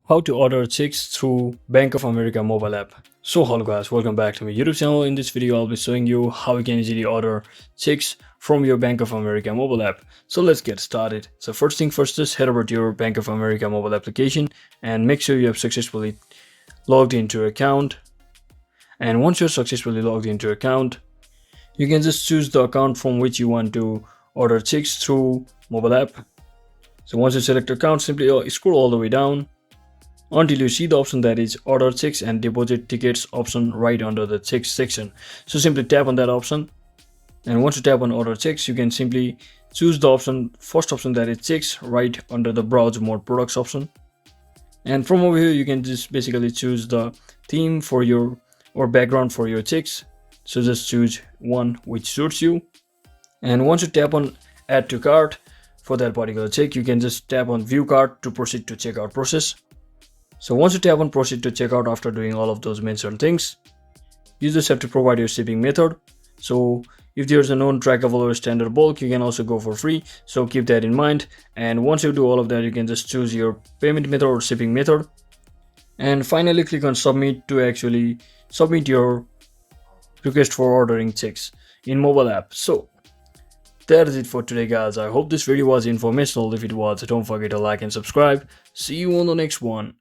How to order chicks through Bank of America mobile app. So hello guys, welcome back to my YouTube channel. In this video I'll be showing you how you can easily order chicks from your Bank of America mobile app. So let's get started. So first thing first, just head over to your Bank of America mobile application and make sure you have successfully logged into your account. And once you're successfully logged into your account, you can just choose the account from which you want to order chicks through mobile app. So once you select account, simply scroll all the way down until you see the option that is order checks and deposit tickets option right under the checks section. So simply tap on that option, and once you tap on order checks, you can simply choose the first option that is checks right under the browse more products option. And from over here you can just basically choose the theme for your or background for your checks. So just choose one which suits you, and once you tap on add to cart for that particular check, you can just tap on view cart to proceed to checkout process. So once you tap on proceed to checkout after doing all of those mentioned things, you just have to provide your shipping method. So if there's a known trackable or standard bulk, you can also go for free. So keep that in mind. And once you do all of that, you can just choose your payment method or shipping method. And finally click on submit to actually submit your request for ordering checks in mobile app. So that is it for today guys. I hope this video was informational. If it was, don't forget to like and subscribe. See you on the next one.